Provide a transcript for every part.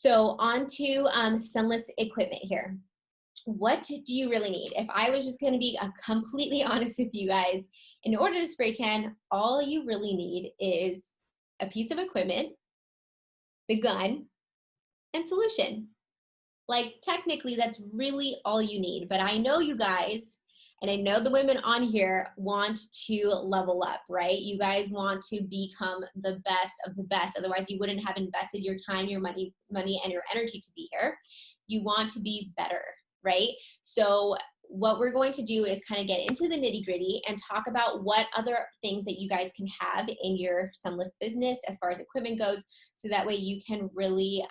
So on to sunless equipment here. What do you really need? If I was just going to be completely honest with you guys, in order to spray tan, all you really need is a piece of equipment, the gun, and solution. Like, technically, that's really all you need. But I know you guys, and I know the women on here want to level up, right? You guys want to become the best of the best. Otherwise, you wouldn't have invested your time, your money, and your energy to be here. You want to be better, right? So what we're going to do is kind of get into the nitty gritty and talk about what other things that you guys can have in your sunless business as far as equipment goes, so that way you can really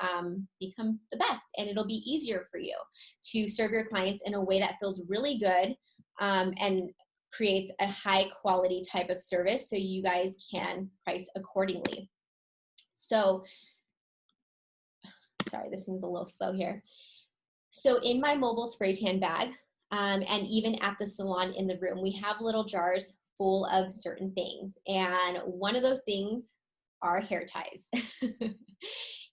become the best, and it'll be easier for you to serve your clients in a way that feels really good and creates a high quality type of service, so you guys can price accordingly. So, sorry, this thing's a little slow here. So in my mobile spray tan bag, and even at the salon in the room, we have little jars full of certain things. And one of those things are hair ties.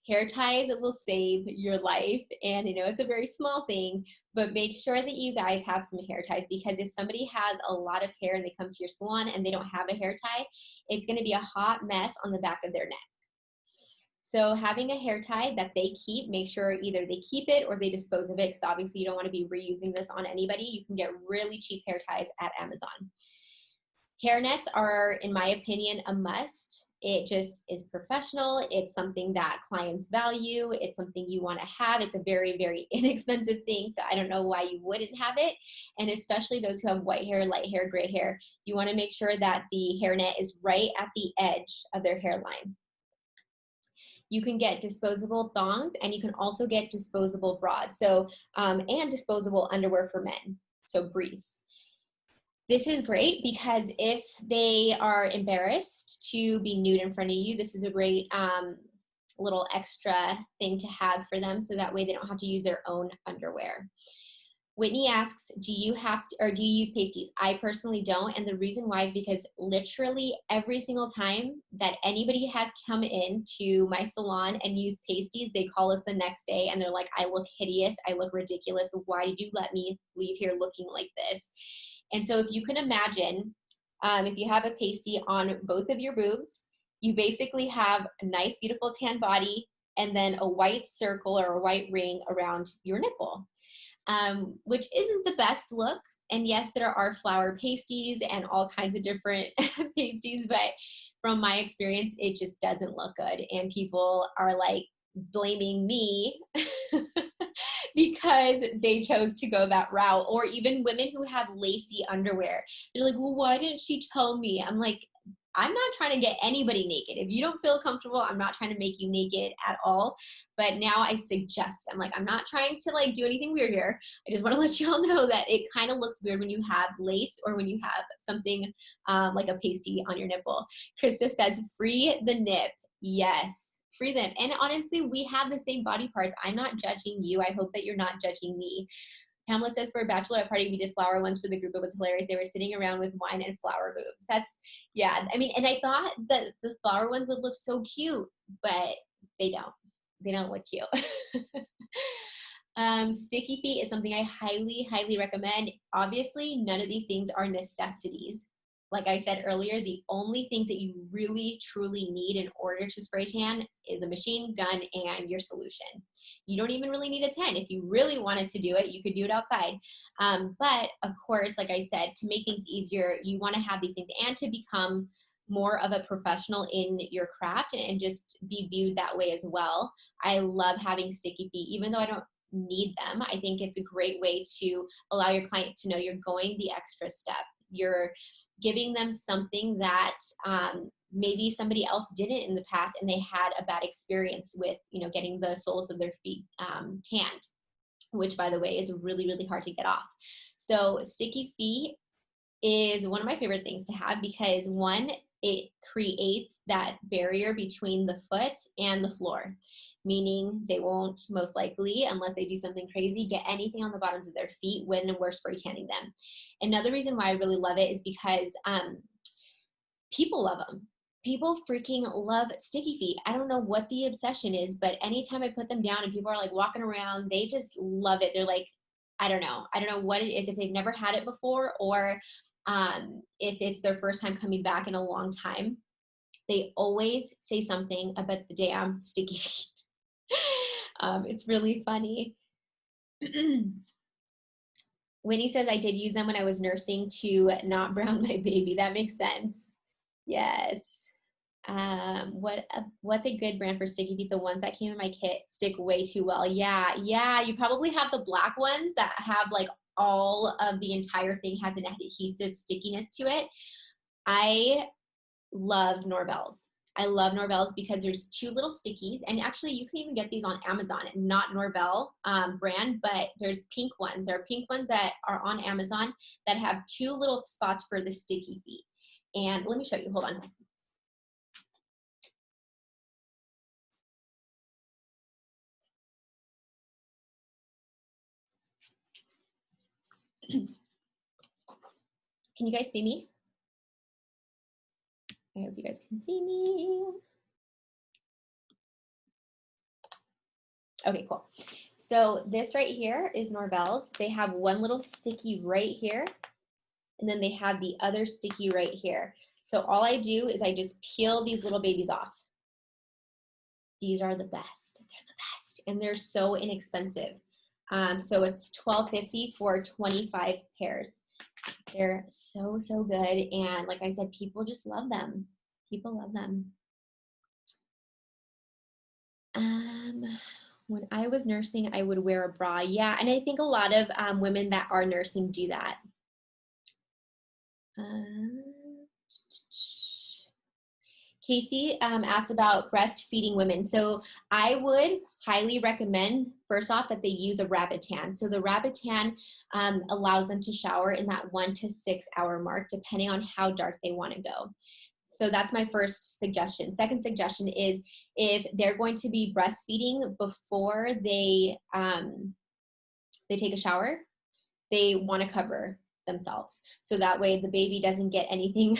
Hair ties will save your life. And I know it's a very small thing, but make sure that you guys have some hair ties, because if somebody has a lot of hair and they come to your salon and they don't have a hair tie, it's going to be a hot mess on the back of their neck. So having a hair tie that they keep, make sure either they keep it or they dispose of it, because obviously you don't want to be reusing this on anybody. You can get really cheap hair ties at Amazon. Hair nets are, in my opinion, a must. It just is professional. It's something that clients value. It's something you want to have. It's a very, very inexpensive thing, so I don't know why you wouldn't have it. And especially those who have white hair, light hair, gray hair, you want to make sure that the hair net is right at the edge of their hairline. You can get disposable thongs, and you can also get disposable bras. So, and disposable underwear for men, so briefs. This is great because if they are embarrassed to be nude in front of you, this is a great little extra thing to have for them, so that way they don't have to use their own underwear. Whitney asks, do you use pasties? I personally don't, and the reason why is because literally every single time that anybody has come in to my salon and used pasties, they call us the next day and they're like, I look hideous, I look ridiculous, why did you let me leave here looking like this? And so if you can imagine, if you have a pasty on both of your boobs, you basically have a nice, beautiful tan body and then a white circle or a white ring around your nipple. Which isn't the best look. And yes, there are flower pasties and all kinds of different pasties, but from my experience, it just doesn't look good. And people are like blaming me because they chose to go that route. Or even women who have lacy underwear. They're like, well, why didn't she tell me? I'm like, I'm not trying to get anybody naked. If you don't feel comfortable, I'm not trying to make you naked at all. But now I suggest, I'm like, I'm not trying to like do anything weird here. I just want to let y'all know that it kind of looks weird when you have lace or when you have something like a pasty on your nipple. Krista says, free the nip. Yes, free them. And honestly, we have the same body parts. I'm not judging you. I hope that you're not judging me. Pamela says, for a bachelorette party, we did flower ones for the group. It was hilarious. They were sitting around with wine and flower boobs. That's, yeah. I mean, and I thought that the flower ones would look so cute, but they don't. They don't look cute. Sticky feet is something I highly, highly recommend. Obviously, none of these things are necessities. Like I said earlier, the only things that you really, truly need in order to spray tan is a machine, gun, and your solution. You don't even really need a tent. If you really wanted to do it, you could do it outside. But of course, like I said, to make things easier, you want to have these things and to become more of a professional in your craft and just be viewed that way as well. I love having sticky feet, even though I don't need them. I think it's a great way to allow your client to know you're going the extra step. You're giving them something that maybe somebody else didn't in the past and they had a bad experience with, you know, getting the soles of their feet tanned, which, by the way, is really, really hard to get off. So sticky feet is one of my favorite things to have because, one, it creates that barrier between the foot and the floor, meaning they won't most likely, unless they do something crazy, get anything on the bottoms of their feet when we're spray tanning them. Another reason why I really love it is because people love them. People freaking love sticky feet. I don't know what the obsession is, but anytime I put them down and people are like walking around, they just love it. They're like, I don't know. I don't know what it is, if they've never had it before or if it's their first time coming back in a long time. They always say something about the damn sticky feet. It's really funny. Winnie says, I did use them when I was nursing to not brown my baby. That makes sense. Yes. What's a good brand for sticky feet? The ones that came in my kit stick way too well. Yeah, you probably have the black ones that have like all of the entire thing has an adhesive stickiness to it. I love Norvell's. I love Norvell's because there's 2 little stickies, and actually you can even get these on Amazon, not Norvell brand, but there's pink ones. There are pink ones that are on Amazon that have 2 little spots for the sticky feet. And let me show you, hold on. Can you guys see me? I hope you guys can see me. Okay, cool. So this right here is Norvell's. They have 1 little sticky right here, and then they have the other sticky right here. So all I do is I just peel these little babies off. These are the best. They're the best, and they're so inexpensive. So it's $12.50 for 25 pairs. They're so, so good. And like I said, people just love them. People love them. When I was nursing, I would wear a bra. Yeah, and I think a lot of women that are nursing do that. Casey asked about breastfeeding women. So I would highly recommend, first off, that they use a rabbit tan. So the rabbit tan allows them to shower in that 1 to 6 hour mark, depending on how dark they want to go. So that's my first suggestion. Second suggestion is if they're going to be breastfeeding before they take a shower, they want to cover themselves. So that way the baby doesn't get anything,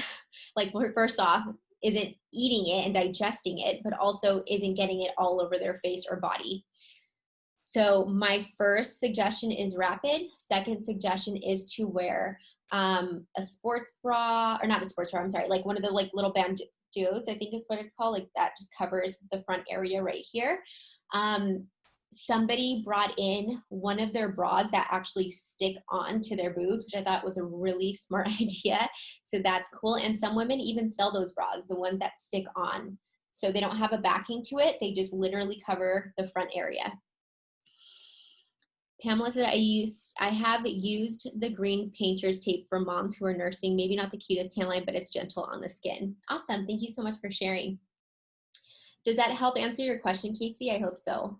like first off, isn't eating it and digesting it, but also isn't getting it all over their face or body. So my first suggestion is rapid. Second suggestion is to wear a sports bra, or not a sports bra, I'm sorry, like one of the like little bandeaus, I think is what it's called, like that just covers the front area right here. Somebody brought in one of their bras that actually stick on to their boobs, which I thought was a really smart idea. So that's cool. And some women even sell those bras, the ones that stick on. So they don't have a backing to it. They just literally cover the front area. Pamela said, I have used the green painter's tape for moms who are nursing. Maybe not the cutest tan line, but it's gentle on the skin. Awesome. Thank you so much for sharing. Does that help answer your question, Casey? I hope so.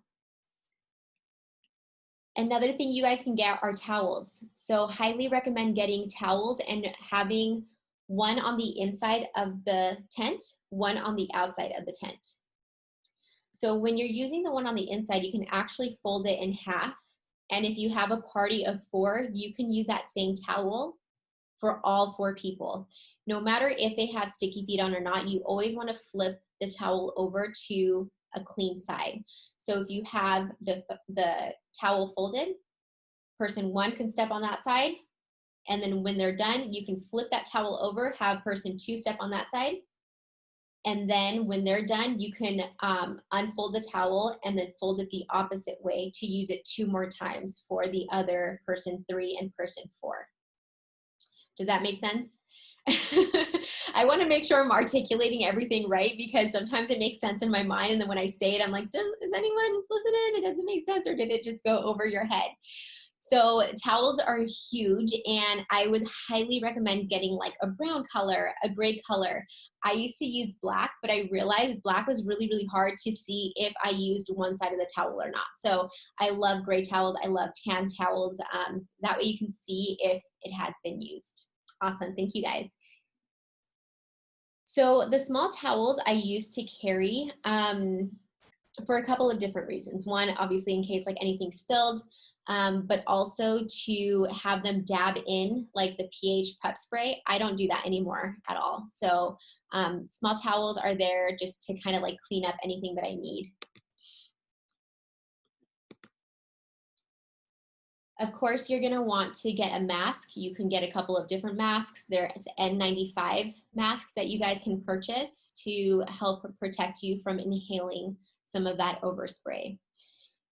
Another thing you guys can get are towels. So highly recommend getting towels and having one on the inside of the tent, one on the outside of the tent. So when you're using the one on the inside, you can actually fold it in half. And if you have a party of 4, you can use that same towel for all 4 people. No matter if they have sticky feet on or not, you always want to flip the towel over to a clean side. So if you have the towel folded, person 1 can step on that side, and then when they're done, you can flip that towel over, have person 2 step on that side, and then when they're done, you can unfold the towel and then fold it the opposite way to use it 2 more times for the other person 3 and person 4. Does that make sense? I want to make sure I'm articulating everything right, because sometimes it makes sense in my mind, and then when I say it, I'm like, is anyone listening? It doesn't make sense, or did it just go over your head? So towels are huge, and I would highly recommend getting like a brown color, a gray color. I used to use black, but I realized black was really, really hard to see if I used one side of the towel or not. So I love gray towels. I love tan towels. That way you can see if it has been used. Awesome. Thank you, guys. So the small towels I used to carry, for a couple of different reasons. One, obviously in case like anything spilled, but also to have them dab in like the pH pep spray. I don't do that anymore at all. So small towels are there just to kind of like clean up anything that I need. Of course, you're gonna want to get a mask. You can get a couple of different masks. There's N95 masks that you guys can purchase to help protect you from inhaling some of that overspray.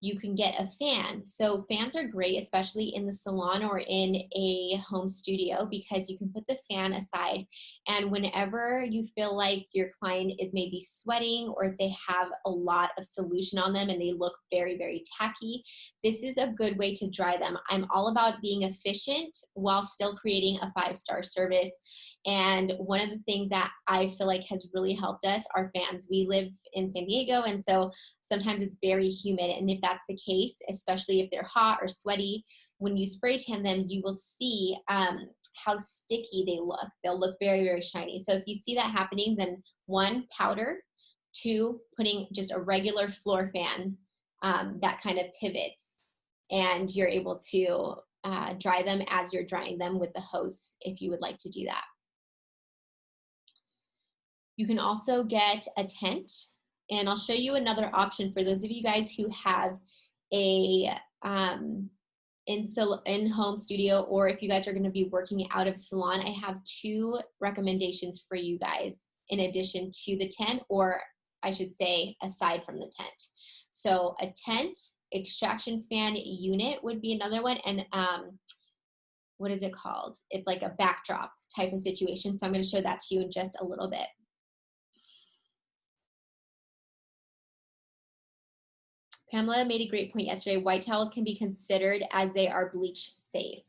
You can get a fan. So fans are great, especially in the salon or in a home studio, because you can put the fan aside, and whenever you feel like your client is maybe sweating, or if they have a lot of solution on them and they look very, very tacky, this is a good way to dry them. I'm all about being efficient while still creating a 5-star service. And one of the things that I feel like has really helped us are fans. We live in San Diego, and so sometimes it's very humid. And if that's the case, especially if they're hot or sweaty, when you spray tan them, you will see how sticky they look. They'll look very, very shiny. So if you see that happening, then 1, powder, 2, putting just a regular floor fan that kind of pivots, and you're able to dry them as you're drying them with the hose if you would like to do that. You can also get a tent, and I'll show you another option for those of you guys who have a in-home studio, or if you guys are going to be working out of a salon. I have 2 recommendations for you guys in addition to the tent, or I should say aside from the tent. So a tent, extraction fan unit would be another one, and what is it called? It's like a backdrop type of situation. So I'm going to show that to you in just a little bit. Pamela made a great point yesterday. White towels can be considered as they are bleach safe.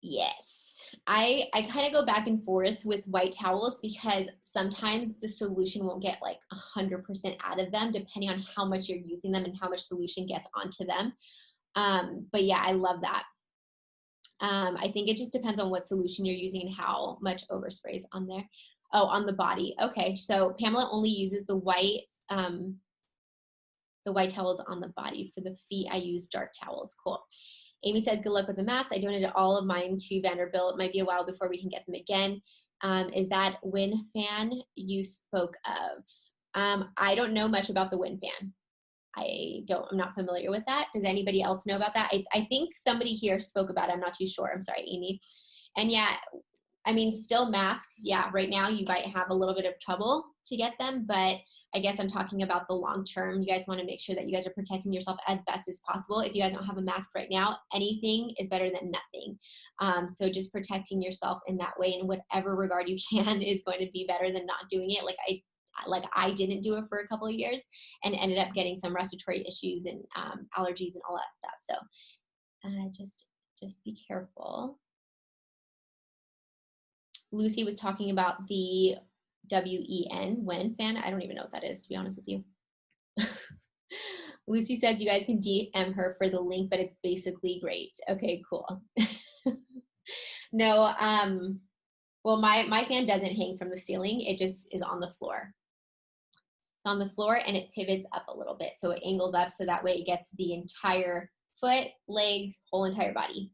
Yes, I kind of go back and forth with white towels, because sometimes the solution won't get like 100% out of them, depending on how much you're using them and how much solution gets onto them. But yeah, I love that. I think it just depends on what solution you're using and how much overspray is on there. Oh, on the body. Okay, so Pamela only uses the white towels on the body. For the feet, I use dark towels. Cool. Amy says, good luck with the masks. I donated all of mine to Vanderbilt. It might be a while before we can get them again. Is that wind fan you spoke of? I don't know much about the wind fan. I'm not familiar with that. Does anybody else know about that? I think somebody here spoke about it. I'm not too sure. I'm sorry, Amy. And yeah, I mean, still masks. Yeah, right now you might have a little bit of trouble to get them, but I guess I'm talking about the long term. You guys want to make sure that you guys are protecting yourself as best as possible. If you guys don't have a mask right now, anything is better than nothing. So just protecting yourself in that way, in whatever regard you can, is going to be better than not doing it. Like I didn't do it for a couple of years and ended up getting some respiratory issues and allergies and all that stuff. So just be careful. Lucy was talking about the WEN, wind fan. I don't even know what that is, to be honest with you. Lucy says you guys can DM her for the link, but it's basically great. Okay, cool. No, well, my fan doesn't hang from the ceiling. It just is on the floor. It's on the floor, and it pivots up a little bit. So it angles up, so that way it gets the entire foot, legs, whole entire body.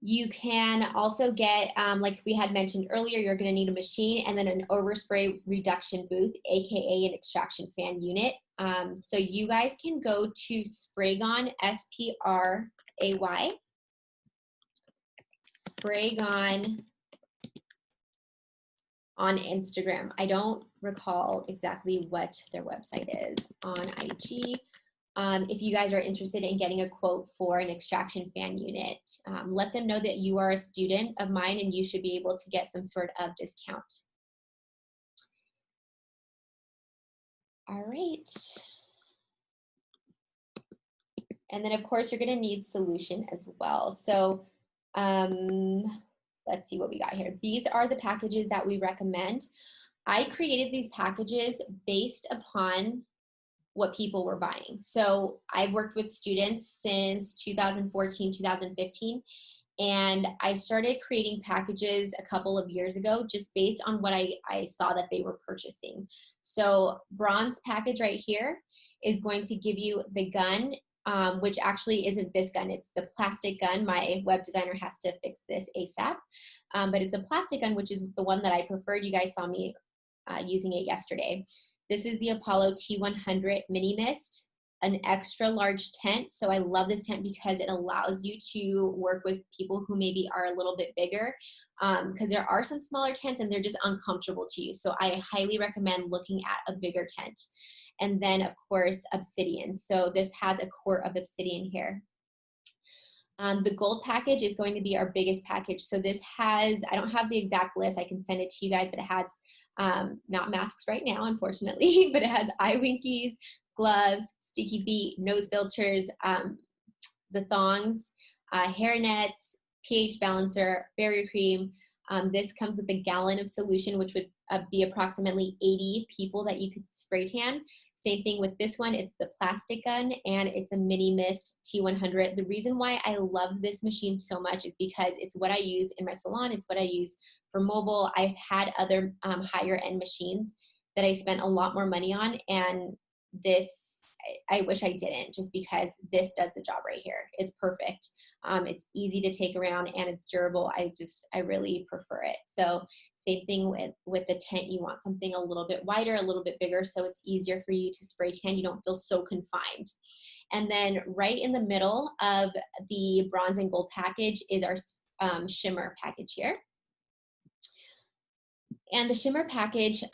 You can also get, like we had mentioned earlier, you're going to need a machine and then an overspray reduction booth, aka an extraction fan unit. So you guys can go to Spraygon, S-P-R-A-Y, Spraygon on Instagram. I don't recall exactly what their website is on IG. If you guys are interested in getting a quote for an extraction fan unit, let them know that you are a student of mine and you should be able to get some sort of discount. All right. And then of course you're gonna need solution as well. So let's see what we got here. These are the packages that we recommend. I created these packages based upon what people were buying. So I've worked with students since 2014, 2015, And I started creating packages a couple of years ago just based on what I saw that they were purchasing. So bronze package right here is going to give you the gun, which actually isn't this gun, it's the plastic gun. My web designer has to fix this ASAP. But it's a plastic gun, which is the one that I preferred. You guys saw me using it yesterday. This is the Apollo T100 Mini Mist, an extra large tent. So I love this tent because it allows you to work with people who maybe are a little bit bigger, because there are some smaller tents and they're just uncomfortable to use. So I highly recommend looking at a bigger tent. And then of course, Obsidian. So this has a quart of Obsidian here. The gold package is going to be our biggest package. So this has, I don't have the exact list, I can send it to you guys, but it has, not masks right now, unfortunately, but it has eye winkies, gloves, sticky feet, nose filters, the thongs, hair nets, pH balancer, barrier cream. This comes with a gallon of solution, which would be approximately 80 people that you could spray tan. Same thing with this one, it's the plastic gun and it's a mini mist T100. The reason why I love this machine so much is because it's what I use in my salon, it's what I use for mobile. I've had other higher end machines that I spent a lot more money on, and this, I wish I didn't, just because this does the job right here. It's perfect. It's easy to take around and it's durable. I really prefer it. So same thing with the tent. You want something a little bit wider, a little bit bigger, so it's easier for you to spray tan. You don't feel so confined. And then right in the middle of the bronze and gold package is our shimmer package here. And the shimmer package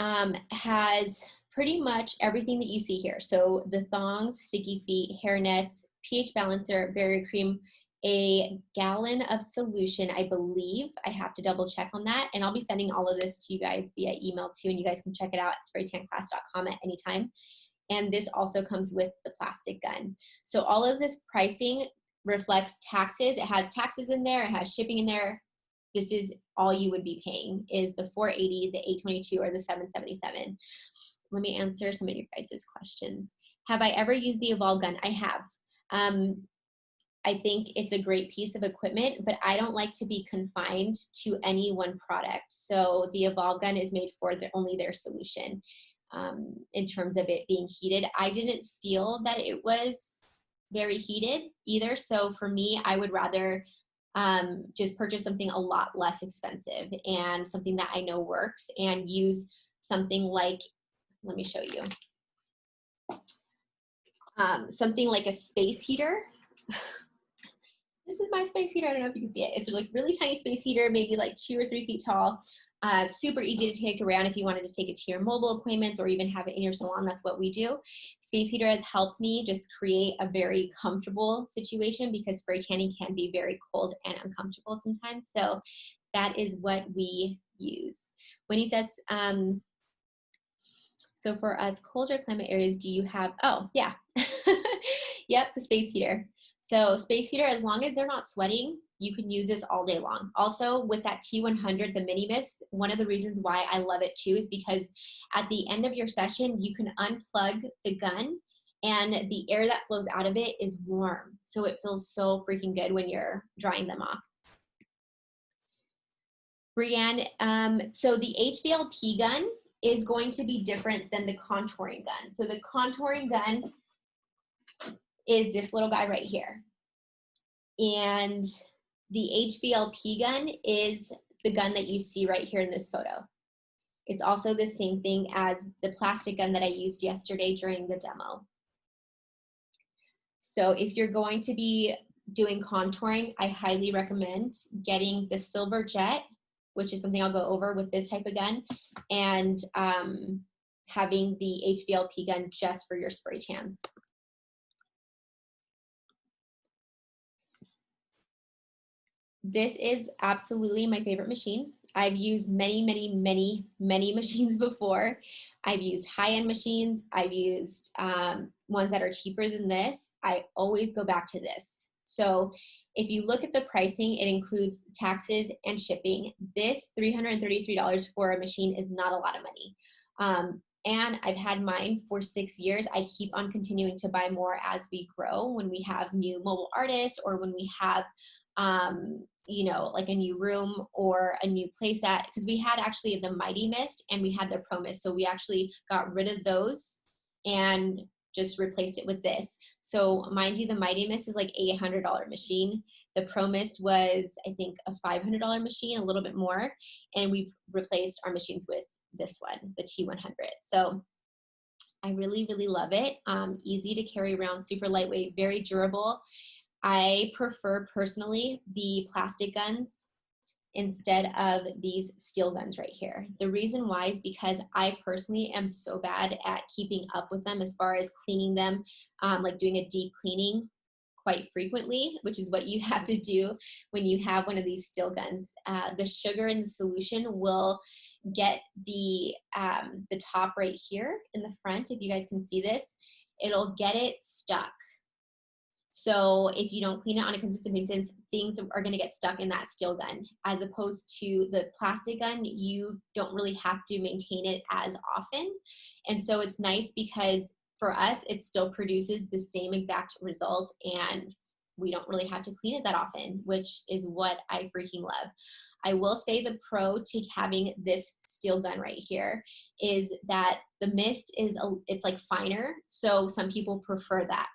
has pretty much everything that you see here. So the thongs, sticky feet, hair nets, pH balancer, barrier cream, a gallon of solution, I believe. I have to double check on that. And I'll be sending all of this to you guys via email too, and you guys can check it out at spraytanclass.com at any time. And this also comes with the plastic gun. So all of this pricing reflects taxes. It has taxes in there, it has shipping in there. This is all you would be paying, is the $480, the $822, or the $777. Let me answer some of your guys' questions. Have I ever used the Hvlp Gun? I have. I think it's a great piece of equipment, but I don't like to be confined to any one product. So the Hvlp Gun is made for only their solution. In terms of it being heated, I didn't feel that it was very heated either. So for me, I would rather just purchase something a lot less expensive and something that I know works, and use something like, let me show you, something like a space heater. This is my space heater. I don't know if you can see it. It's like really tiny space heater, maybe like 2 or 3 feet tall. Super easy to take around if you wanted to take it to your mobile appointments or even have it in your salon. That's what we do. Space heater has helped me just create a very comfortable situation, because spray tanning can be very cold and uncomfortable sometimes. So that is what we use. When he says, so for us colder climate areas, do you have, oh yeah, yep, the space heater. So space heater, as long as they're not sweating, you can use this all day long. Also with that T100, the mini mist, one of the reasons why I love it too is because at the end of your session, you can unplug the gun and the air that flows out of it is warm. So it feels so freaking good when you're drying them off. Brianne, so the Hvlp gun is going to be different than the contouring gun. So the contouring gun is this little guy right here. And the Hvlp gun is the gun that you see right here in this photo. It's also the same thing as the plastic gun that I used yesterday during the demo. So if you're going to be doing contouring, I highly recommend getting the silver jet, which is something I'll go over with this type of gun, and having the Hvlp gun just for your spray tans. This is absolutely my favorite machine. I've used many machines before. I've used high-end machines. I've used ones that are cheaper than this. I always go back to this. So if you look at the pricing, it includes taxes and shipping. This $333 for a machine is not a lot of money. And I've had mine for 6 years. I keep on continuing to buy more as we grow, when we have new mobile artists or when we have you know, like a new room or a new playset, because we had actually the Mighty Mist and we had the Pro Mist. So we actually got rid of those and just replaced it with this. So mind you, the Mighty Mist is like a $800 machine. The Pro Mist was, I think, a $500 machine, a little bit more. And we replaced our machines with this one, the T100. So I really, really love it. Easy to carry around, super lightweight, very durable. I prefer personally the plastic guns instead of these steel guns right here. The reason why is because I personally am so bad at keeping up with them as far as cleaning them, like doing a deep cleaning quite frequently, which is what you have to do when you have one of these steel guns. The sugar in the solution will get the top right here in the front. If you guys can see this, it'll get it stuck. So if you don't clean it on a consistent basis, things are going to get stuck in that steel gun. As opposed to the plastic gun, you don't really have to maintain it as often. And so it's nice because for us, it still produces the same exact result and we don't really have to clean it that often, which is what I freaking love. I will say the pro to having this steel gun right here is that the mist is, it's like finer. So some people prefer that.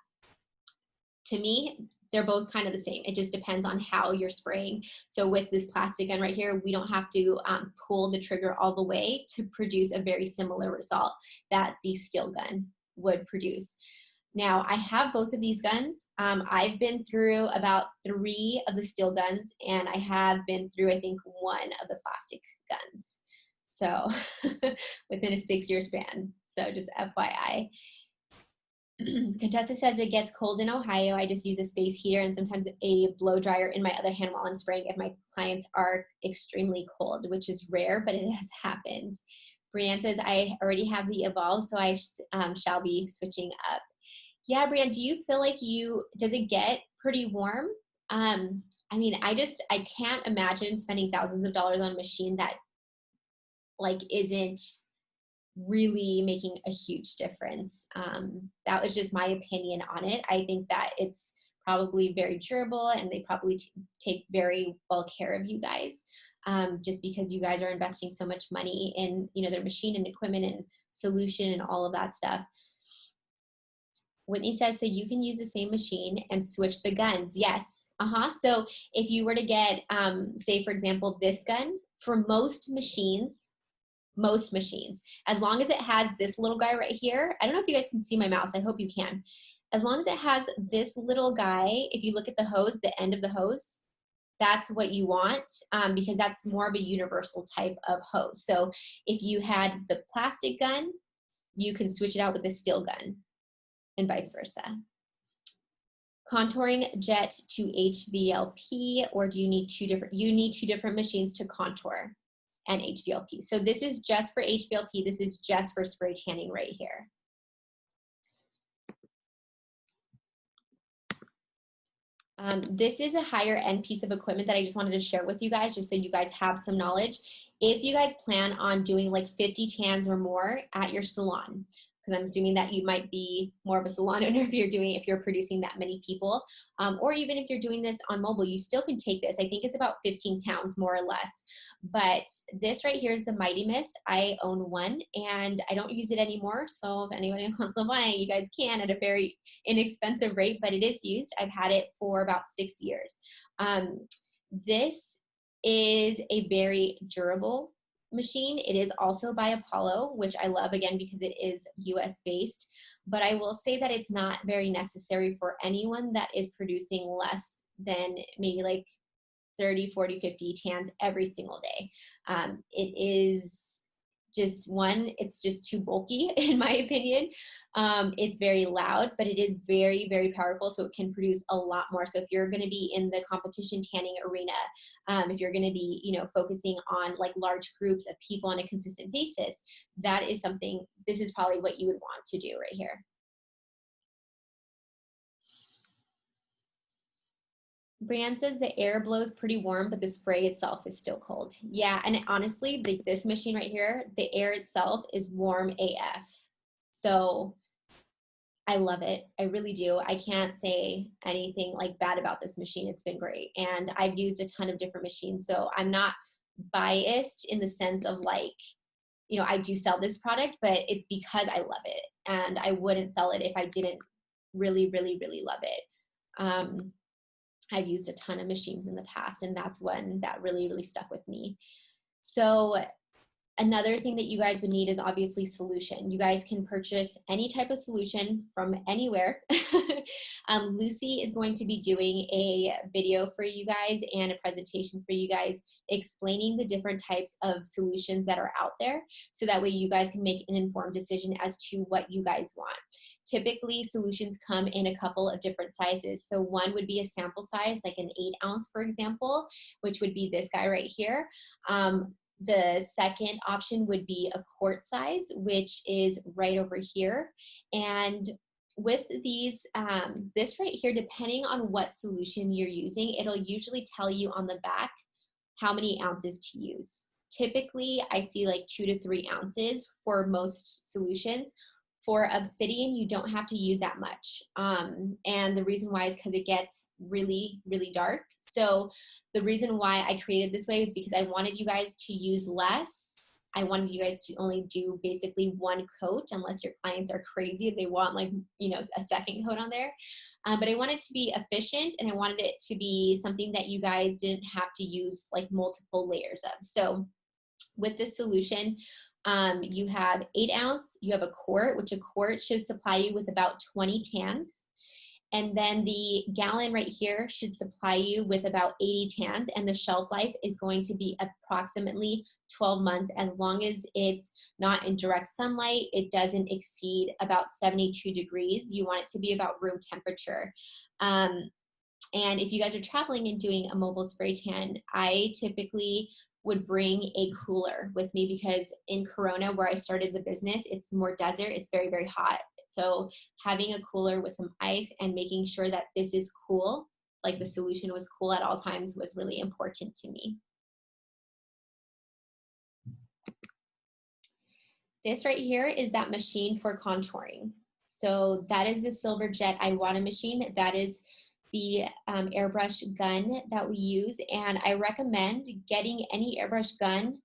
To me, they're both kind of the same. It just depends on how you're spraying. So with this plastic gun right here, we don't have to pull the trigger all the way to produce a very similar result that the steel gun would produce. Now, I have both of these guns. I've been through about 3 of the steel guns, and I have been through, I think, 1 of the plastic guns. So within a 6-year span. So just FYI. Contessa says it gets cold in Ohio. I just use a space heater and sometimes a blow dryer in my other hand while I'm spraying if my clients are extremely cold, which is rare, but it has happened. Brianne says, I already have the Evolve, so I shall be switching up. Yeah, Brianne, do you feel like does it get pretty warm? I mean, I can't imagine spending thousands of dollars on a machine that like isn't really making a huge difference. That was just my opinion on it. I think that it's probably very durable and they probably take very well care of you guys, just because you guys are investing so much money in, you know, their machine and equipment and solution and all of that stuff. Whitney says, so you can use the same machine and switch the guns. Yes. So if you were to get, say for example, this gun, for most machines, as long as it has this little guy right here, I don't know if you guys can see my mouse, I hope you can. As long as it has this little guy, if you look at the hose, the end of the hose, that's what you want, because that's more of a universal type of hose. So if you had the plastic gun, you can switch it out with the steel gun and vice versa. Contouring jet to HVLP, or do you need two different machines to contour and HVLP. So this is just for HVLP. This is just for spray tanning right here. This is a higher end piece of equipment that I just wanted to share with you guys, just so you guys have some knowledge. If you guys plan on doing like 50 tans or more at your salon, because I'm assuming that you might be more of a salon owner if you're producing that many people, or even if you're doing this on mobile, you still can take this. I think it's about 15 pounds more or less. But this right here is the Mighty Mist. I own one and I don't use it anymore. So if anybody wants to buy it, you guys can at a very inexpensive rate, but it is used. I've had it for about 6 years. This is a very durable machine. It is also by Apollo, which I love again because it is US based, but I will say that it's not very necessary for anyone that is producing less than maybe like 30, 40, 50 tans every single day. It is just it's just too bulky in my opinion. It's very loud, but it is very, very powerful. So it can produce a lot more. So if you're going to be in the competition tanning arena, if you're going to be, you know, focusing on like large groups of people on a consistent basis, that is something, this is probably what you would want to do right here. Brianne says the air blows pretty warm, but the spray itself is still cold. Yeah, and honestly, this machine right here, the air itself is warm AF. So I love it. I really do. I can't say anything like bad about this machine. It's been great. And I've used a ton of different machines. So I'm not biased in the sense of like, you know, I do sell this product, but it's because I love it. And I wouldn't sell it if I didn't really, really, really love it. I've used a ton of machines in the past, and that's one that really, really stuck with me. So another thing that you guys would need is obviously solution. You guys can purchase any type of solution from anywhere. Lucy is going to be doing a video for you guys and a presentation for you guys explaining the different types of solutions that are out there, so that way you guys can make an informed decision as to what you guys want. Typically, solutions come in a couple of different sizes. So one would be a sample size, like an 8 ounce, for example, which would be this guy right here. The second option would be a quart size, which is right over here. And with these, this right here, depending on what solution you're using, it'll usually tell you on the back how many ounces to use. Typically, I see like 2 to 3 ounces for most solutions. For Obsidian, you don't have to use that much. And the reason why is because it gets really, really dark. So the reason why I created this way is because I wanted you guys to use less. I wanted you guys to only do basically 1 coat, unless your clients are crazy and they want, like, you know, a second coat on there. But I wanted to be efficient, and I wanted it to be something that you guys didn't have to use like multiple layers of. So with this solution, you have 8 ounce, you have a quart, which a quart should supply you with about 20 tans. And then the gallon right here should supply you with about 80 tans, and the shelf life is going to be approximately 12 months, as long as it's not in direct sunlight. It doesn't exceed about 72 degrees. You want it to be about room temperature. And if you guys are traveling and doing a mobile spray tan, I typically would bring a cooler with me, because in Corona, where I started the business, it's more desert, it's very, very hot. So having a cooler with some ice and making sure that this is cool, like the solution was cool at all times, was really important to me. This right here is that machine for contouring. So that is the Silver Jet Iwata machine. That is the airbrush gun that we use, and I recommend getting any airbrush gun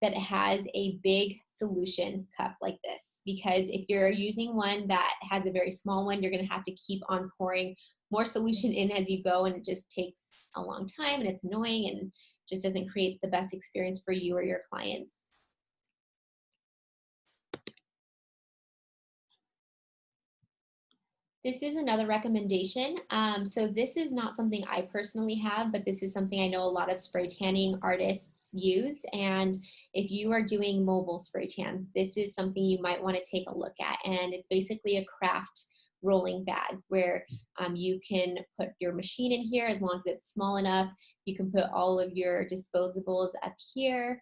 that has a big solution cup like this, because if you're using one that has a very small one, you're going to have to keep on pouring more solution in as you go, and it just takes a long time, and it's annoying and just doesn't create the best experience for you or your clients. This is another recommendation. So this is not something I personally have, but this is something I know a lot of spray tanning artists use. And if you are doing mobile spray tans, this is something you might want to take a look at. And it's basically a craft rolling bag where you can put your machine in here as long as it's small enough. You can put all of your disposables up here,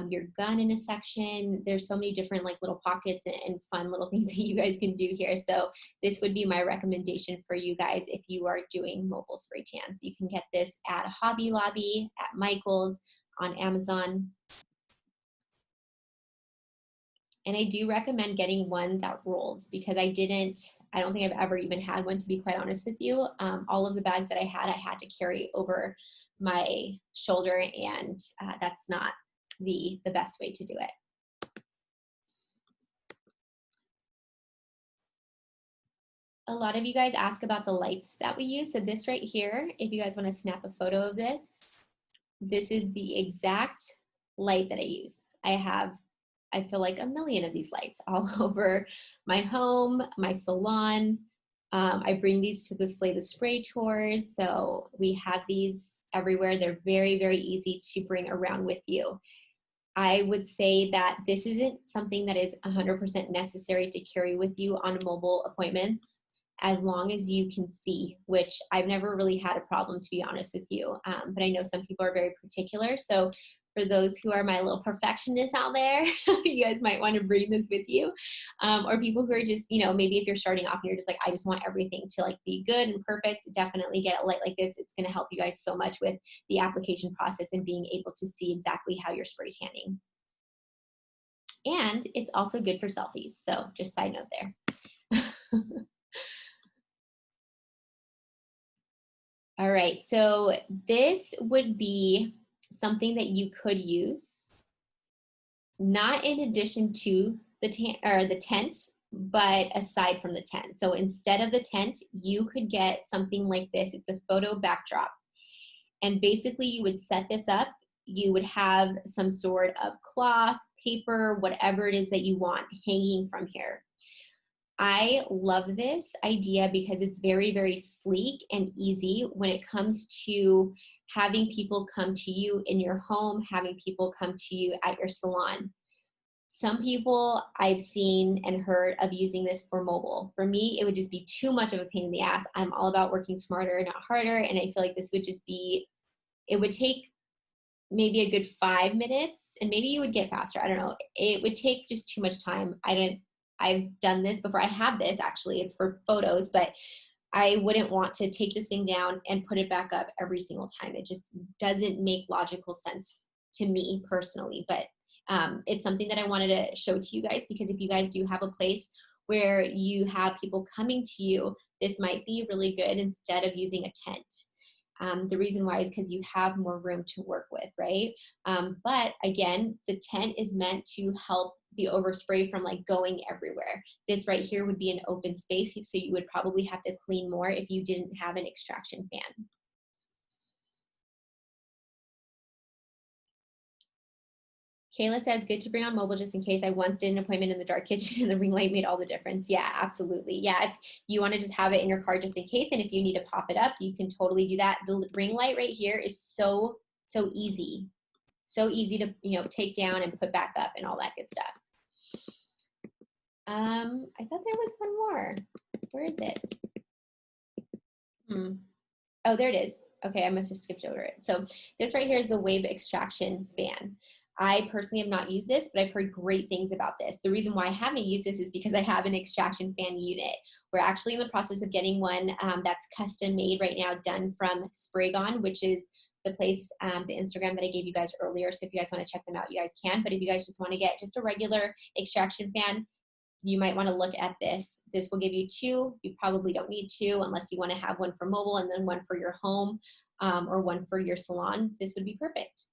your gun in a section. There's so many different like little pockets and fun little things that you guys can do here. So this would be my recommendation for you guys if you are doing mobile spray tans. You can get this at Hobby Lobby, at Michael's, on Amazon. And I do recommend getting one that rolls, because I don't think I've ever even had one, to be quite honest with you. All of the bags that I had to carry over my shoulder, and that's not the best way to do it. A lot of you guys ask about the lights that we use. So this right here, if you guys want to snap a photo of this, this is the exact light that I use. I feel like a million of these lights all over my home, my salon. I bring these to the Slay the Spray tours. So we have these everywhere. They're very, very easy to bring around with you. I would say that this isn't something that is 100% necessary to carry with you on mobile appointments, as long as you can see, which I've never really had a problem, to be honest with you. But I know some people are very particular. So for those who are my little perfectionists out there, you guys might want to bring this with you. Or people who are just, you know, maybe if you're starting off and you're just like, I just want everything to like be good and perfect, definitely get a light like this. It's going to help you guys so much with the application process and being able to see exactly how you're spray tanning. And it's also good for selfies. So just side note there. All right, so this would be something that you could use, not in addition to the tent, but aside from the tent. So instead of the tent, you could get something like this. It's a photo backdrop. And basically you would set this up. You would have some sort of cloth, paper, whatever it is that you want hanging from here. I love this idea because it's very, very sleek and easy when it comes to having people come to you in your home, having people come to you at your salon. Some people I've seen and heard of using this for mobile. For me, it would just be too much of a pain in the ass. I'm all about working smarter, not harder. And I feel like this would just be, it would take maybe a good 5 minutes, and maybe you would get faster. I don't know. It would take just too much time. I've done this before. I have this actually. It's for photos, but I wouldn't want to take this thing down and put it back up every single time. It just doesn't make logical sense to me personally, but it's something that I wanted to show to you guys, because if you guys do have a place where you have people coming to you, this might be really good instead of using a tent. The reason why is because you have more room to work with, right? But again, the tent is meant to help the overspray from like going everywhere. This right here would be an open space, so you would probably have to clean more if you didn't have an extraction fan. Kayla says, good to bring on mobile just in case. I once did an appointment in the dark kitchen and the ring light made all the difference. Yeah, absolutely. Yeah, if you want to just have it in your car just in case, and if you need to pop it up, you can totally do that. The ring light right here is so easy. So easy to, take down and put back up and all that good stuff. I thought there was one more. Where is it? Oh, there it is. Okay, I must have skipped over it. So this right here is the wave extraction fan. I personally have not used this, but I've heard great things about this. The reason why I haven't used this is because I have an extraction fan unit. We're actually in the process of getting one that's custom made right now, done from Spraygon, which is the place, the Instagram that I gave you guys earlier. So if you guys want to check them out, you guys can. But if you guys just want to get just a regular extraction fan, you might want to look at this. This will give you two. You probably don't need two unless you want to have one for mobile and then one for your home or one for your salon. This would be perfect.